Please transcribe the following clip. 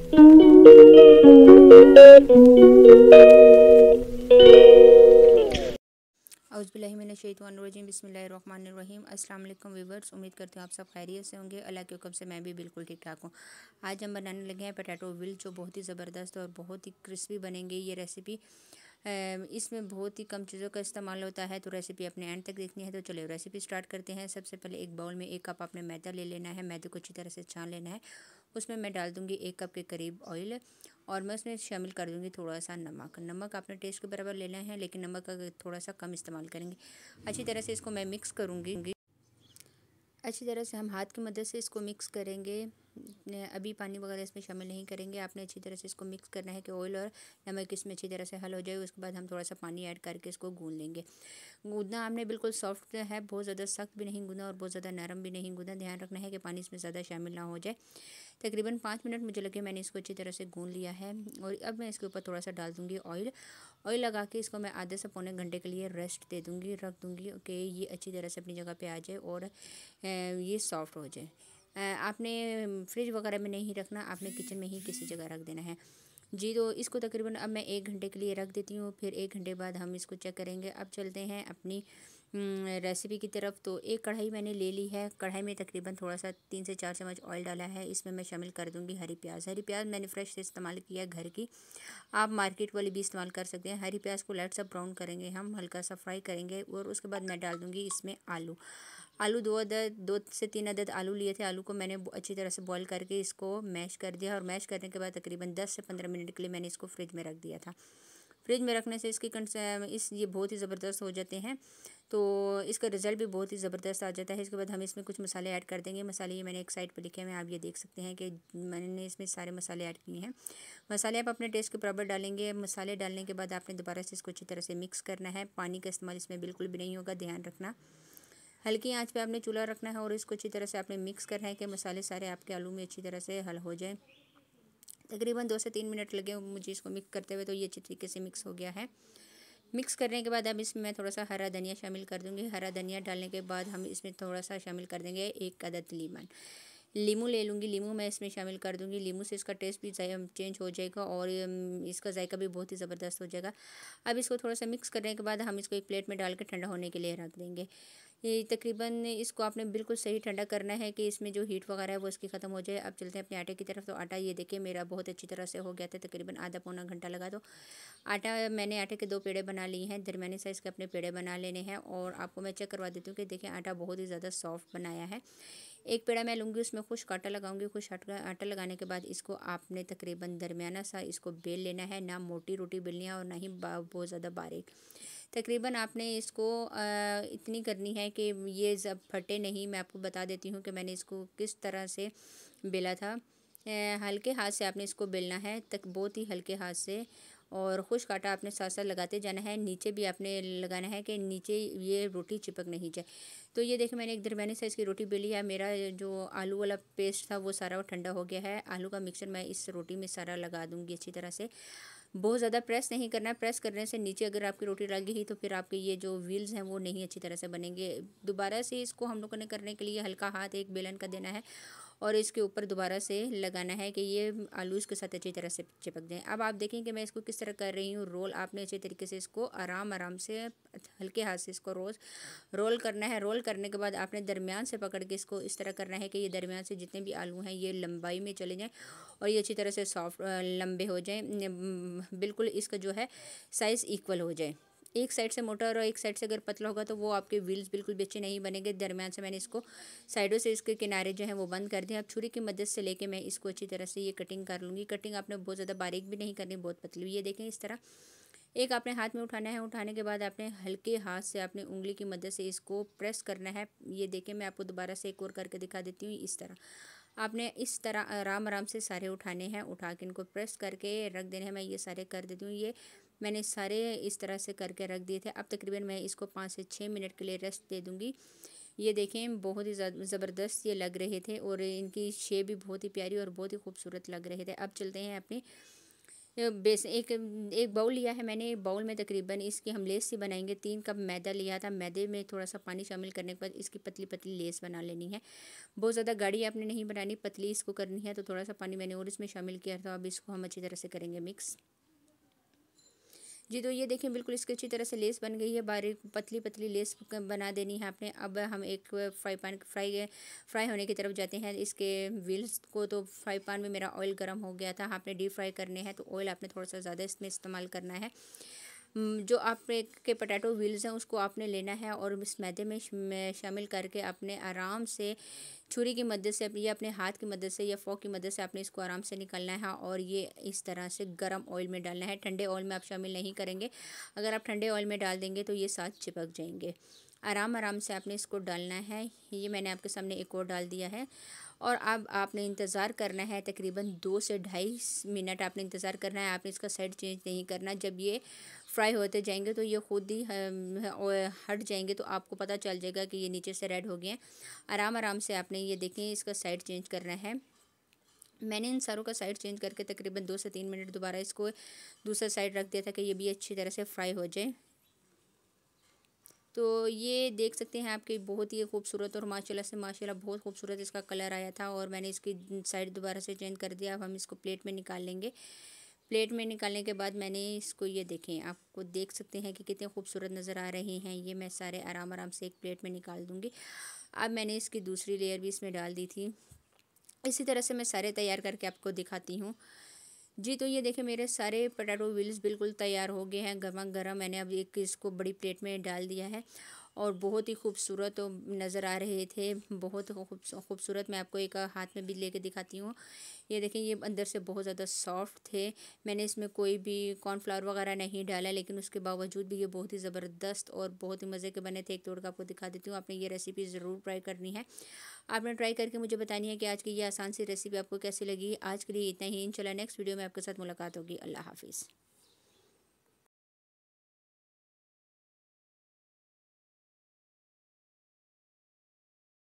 औज़ुबिल्लाहिमिनश्शैतानिर्रजीम बिस्मिल्लाहिर्रहमानिर्रहीम। अस्सलाम वालेकुम व्यूअर्स, उम्मीद करती हूँ आप सब खैरियत से होंगे। अल्लाह के हुक्म से मैं भी बिल्कुल ठीक ठाक हूँ। आज हम बनाने लगे हैं पोटैटो विल, जो बहुत ही ज़बरदस्त और बहुत ही क्रिस्पी बनेंगे। ये रेसिपी इसमें बहुत ही कम चीज़ों का इस्तेमाल होता है, तो रेसिपी अपने एंड तक देखनी है। तो चलिए रेसिपी स्टार्ट करते हैं। सबसे पहले एक बाउल में 1 कप आपने मैदा ले लेना है। मैदे को अच्छी तरह से छान लेना है। उसमें मैं डाल दूँगी 1 कप के करीब ऑयल, और मैं उसमें शामिल कर दूँगी थोड़ा सा नमक। नमक आपने टेस्ट के बराबर लेना है, लेकिन नमक का थोड़ा सा कम इस्तेमाल करेंगे। अच्छी तरह से इसको मैं मिक्स करूँगी। अच्छी तरह से हम हाथ की मदद से इसको मिक्स करेंगे। अभी पानी वगैरह इसमें शामिल नहीं करेंगे। आपने अच्छी तरह से इसको मिक्स करना है कि ऑयल और नमक इसमें अच्छी तरह से हल हो जाए। उसके बाद हम थोड़ा सा पानी ऐड करके इसको गूँध लेंगे। गूँधना हमने बिल्कुल सॉफ्ट है, बहुत ज़्यादा सख्त भी नहीं गूँधना और बहुत ज़्यादा नरम भी नहीं गूँधना। ध्यान रखना है कि पानी इसमें ज़्यादा शामिल ना हो जाए। तकरीबन 5 मिनट मुझे लगे, मैंने इसको अच्छी तरह से गूँध लिया है। और अब मैं इसके ऊपर थोड़ा सा डाल दूँगी ऑयल। ऑयल लगा के इसको मैं आधे से पौने घंटे के लिए रेस्ट दे दूँगी, रख दूँगी कि ये अच्छी तरह से अपनी जगह पे आ जाए और ये सॉफ्ट हो जाए। आपने फ्रिज वगैरह में नहीं रखना, आपने किचन में ही किसी जगह रख देना है जी। तो इसको तकरीबन अब मैं 1 घंटे के लिए रख देती हूँ, फिर 1 घंटे बाद हम इसको चेक करेंगे। अब चलते हैं अपनी रेसिपी की तरफ। तो एक कढ़ाई मैंने ले ली है। कढ़ाई में तकरीबन थोड़ा सा 3 से 4 चम्मच ऑयल डाला है। इसमें मैं शामिल कर दूंगी हरी प्याज। हरी प्याज मैंने फ्रेश से इस्तेमाल किया है, घर की। आप मार्केट वाली भी इस्तेमाल कर सकते हैं। हरी प्याज को लाइट सा ब्राउन करेंगे, हम हल्का सा फ्राई करेंगे। और उसके बाद मैं डाल दूँगी इसमें आलू। आलू 2 से 3 अदद आलू लिए थे। आलू को मैंने अच्छी तरह से बॉईल करके इसको मैश कर दिया, और मैश करने के बाद तकरीबन 10 से 15 मिनट के लिए मैंने इसको फ्रिज में रख दिया था। फ्रिज में रखने से इसकी ये बहुत ही ज़बरदस्त हो जाते हैं, तो इसका रिज़ल्ट भी बहुत ही ज़बरदस्त आ जाता है। इसके बाद हम इसमें कुछ मसाले ऐड कर देंगे। मसाले ये मैंने एक साइड पर लिखे हैं, आप ये देख सकते हैं कि मैंने इसमें सारे मसाले ऐड किए हैं। मसाले आप अपने टेस्ट के बराबर डालेंगे। मसाले डालने के बाद आपने दोबारा से इसको अच्छी तरह से मिक्स करना है। पानी का इस्तेमाल इसमें बिल्कुल भी नहीं होगा, ध्यान रखना। हल्की आंच पे आपने चूल्हा रखना है और इसको अच्छी तरह से आपने मिक्स करना है कि मसाले सारे आपके आलू में अच्छी तरह से हल हो जाए। तकरीबन 2 से 3 मिनट लगे मुझे इसको मिक्स करते हुए, तो ये अच्छी तरीके से मिक्स हो गया है। मिक्स करने के बाद अब इसमें मैं थोड़ा सा हरा धनिया शामिल कर दूंगी। हरा धनिया डालने के बाद हम इसमें थोड़ा सा शामिल कर देंगे 1 अदद लीमन। लीमू ले लूँगी, लीमू मैं इसमें शामिल कर दूँगी। लीमू से इसका टेस्ट भी चेंज हो जाएगा और इसका जायका भी बहुत ही ज़बरदस्त हो जाएगा। अब इसको थोड़ा सा मिक्स करने के बाद हम इसको एक प्लेट में डाल के ठंडा होने के लिए रख देंगे। ये तकरीबन इसको आपने बिल्कुल सही ठंडा करना है कि इसमें जो हीट वगैरह है वो इसकी ख़त्म हो जाए। अब चलते हैं अपने आटे की तरफ। तो आटा ये देखिए मेरा बहुत अच्छी तरह से हो गया था, तकरीबन आधा पौना घंटा लगा। तो मैंने आटे के 2 पेड़े बना लिए हैं। दरमियानी साइज़ के अपने पेड़े बना लेने हैं, और आपको मैं चेक करवा देती हूँ कि देखिए आटा बहुत ही ज़्यादा सॉफ्ट बनाया है। एक पेड़ा मैं लूँगी, उसमें खुश्क आटा लगाऊंगी। खुश्क आटा लगाने के बाद इसको आपने तकरीबन दरमियाना सा इसको बेल लेना है। ना मोटी रोटी बेलनी है और ना ही बहुत ज़्यादा बारीक। तकरीबन आपने इसको इतनी करनी है कि ये जब फटे नहीं। मैं आपको बता देती हूँ कि मैंने इसको किस तरह से बेला था। हल्के हाथ से आपने इसको बेलना है, तक बहुत ही हल्के हाथ से, और खुश्क आटा आपने साथ साथ लगाते जाना है। नीचे भी आपने लगाना है कि नीचे ये रोटी चिपक नहीं जाए। तो ये देखिए मैंने एक दरमियानी साइज़ की रोटी बेली है। मेरा जो आलू वाला पेस्ट था वो सारा वो ठंडा हो गया है। आलू का मिक्सचर मैं इस रोटी में सारा लगा दूँगी अच्छी तरह से। बहुत ज़्यादा प्रेस नहीं करना है। प्रेस करने से नीचे अगर आपकी रोटी लगी ही तो फिर आपके ये जो व्हील्स हैं वो नहीं अच्छी तरह से बनेंगे। दोबारा से इसको हम लोगों ने करने के लिए हल्का हाथ एक बेलन का देना है और इसके ऊपर दोबारा से लगाना है कि ये आलू इसके साथ अच्छी तरह से चिपक जाएँ। अब आप देखें कि मैं इसको किस तरह कर रही हूँ। रोल आपने अच्छे तरीके से इसको आराम आराम से हल्के हाथ से इसको रोल करना है। रोल करने के बाद आपने दरमियान से पकड़ के इसको इस तरह करना है कि ये दरमियान से जितने भी आलू हैं ये लंबाई में चले जाएँ और ये अच्छी तरह से सॉफ्ट लंबे हो जाएँ। बिल्कुल इसका जो है साइज़ इक्वल हो जाए। एक साइड से मोटा और एक साइड से अगर पतला होगा तो वो आपके व्हील्स बिल्कुल भी अच्छे नहीं बनेंगे। दरमियान से मैंने इसको साइडों से इसके किनारे जो हैं वो बंद कर दिए। अब छुरी की मदद से लेके मैं इसको अच्छी तरह से ये कटिंग कर लूँगी। कटिंग आपने बहुत ज़्यादा बारीक भी नहीं करनी, बहुत पतली। ये देखें इस तरह एक आपने हाथ में उठाना है। उठाने के बाद आपने हल्के हाथ से आपने उंगली की मदद से इसको प्रेस करना है। ये देखें मैं आपको दोबारा से एक और करके दिखा देती हूँ। इस तरह आपने इस तरह आराम आराम से सारे उठाने हैं। उठा के इनको प्रेस करके रख देने हैं। मैं ये सारे कर देती हूँ। ये मैंने सारे इस तरह से करके रख दिए थे। अब तकरीबन मैं इसको 5 से 6 मिनट के लिए रेस्ट दे दूँगी। ये देखें बहुत ही ज़बरदस्त ये लग रहे थे और इनकी शेप भी बहुत ही प्यारी और बहुत ही खूबसूरत लग रहे थे। अब चलते हैं अपनी बेस एक एक बाउल लिया है मैंने। एक बाउल में तकरीबन इसकी हम लेस ही बनाएंगे। 3 कप मैदा लिया था। मैदे में थोड़ा सा पानी शामिल करने के बाद इसकी पतली पतली लेस बना लेनी है। बहुत ज़्यादा गाढ़ी आपने नहीं बनानी, पतली इसको करनी है। तो थोड़ा सा पानी मैंने और इसमें शामिल किया था। अब इसको हम अच्छी तरह से करेंगे मिक्स। जी, तो ये देखें बिल्कुल इसकी अच्छी तरह से लेस बन गई है। बारीक पतली पतली लेस बना देनी है आपने। अब हम एक फ्राई होने की तरफ जाते हैं इसके व्हील्स को। तो फ्राई पैन में मेरा ऑयल गर्म हो गया था। आपने डीप फ्राई करने हैं तो ऑयल आपने थोड़ा सा ज़्यादा इसमें इस्तेमाल करना है। जो आपने के पोटैटो व्हील्स हैं उसको आपने लेना है और इस मैदे में शामिल करके आपने आराम से छुरी की मदद से या अपने हाथ की मदद से या फोक की मदद से आपने इसको आराम से निकालना है। और ये इस तरह से गर्म ऑयल में डालना है। ठंडे ऑयल में आप शामिल नहीं करेंगे। अगर आप ठंडे ऑयल में डाल देंगे तो ये साथ चिपक जाएंगे। आराम आराम से आपने इसको डालना है। ये मैंने आपके सामने एक और डाल दिया है। और अब आपने इंतज़ार करना है तकरीबन 2 से 2.5 मिनट आपने इंतज़ार करना है। आपने इसका साइड चेंज नहीं करना। जब ये फ्राई होते जाएंगे तो ये खुद ही हट जाएंगे, तो आपको पता चल जाएगा कि ये नीचे से रेड हो गए हैं। आराम आराम से आपने ये देखें इसका साइड चेंज करना है। मैंने इन सारों का साइड चेंज करके तकरीबन 2 से 3 मिनट दोबारा इसको दूसरा साइड रख दिया था कि ये भी अच्छी तरह से फ्राई हो जाए। तो ये देख सकते हैं आपके बहुत ही खूबसूरत और माशाल्लाह बहुत खूबसूरत इसका कलर आया था। और मैंने इसकी साइड दोबारा से चेंज कर दिया। अब हम इसको प्लेट में निकाल लेंगे। प्लेट में निकालने के बाद मैंने इसको ये देखें, आपको देख सकते हैं कि कितने खूबसूरत नज़र आ रहे हैं। ये मैं सारे आराम आराम से एक प्लेट में निकाल दूँगी। अब मैंने इसकी दूसरी लेयर भी इसमें डाल दी थी। इसी तरह से मैं सारे तैयार करके आपको दिखाती हूँ। जी, तो ये देखें मेरे सारे पोटैटो व्हील्स बिल्कुल तैयार हो गए हैं गरमा गरम। मैंने अब एक इसको बड़ी प्लेट में डाल दिया है और बहुत ही खूबसूरत नज़र आ रहे थे। बहुत खूबसूरत। मैं आपको एक हाथ में भी लेके दिखाती हूँ। ये देखें ये अंदर से बहुत ज़्यादा सॉफ्ट थे। मैंने इसमें कोई भी कॉर्नफ्लावर वगैरह नहीं डाला, लेकिन उसके बावजूद भी ये बहुत ही ज़बरदस्त और बहुत ही मज़े के बने थे। एक तोड़ का आपको दिखा देती हूँ। आपने ये रेसिपी ज़रूर ट्राई करनी है। आपने ट्राई करके मुझे बतानी है कि आज की ये आसान सी रेसिपी आपको कैसी लगी। आज के लिए इतना ही। इंशाल्लाह नेक्स्ट वीडियो में आपके साथ मुलाकात होगी। अल्लाह हाफिज़।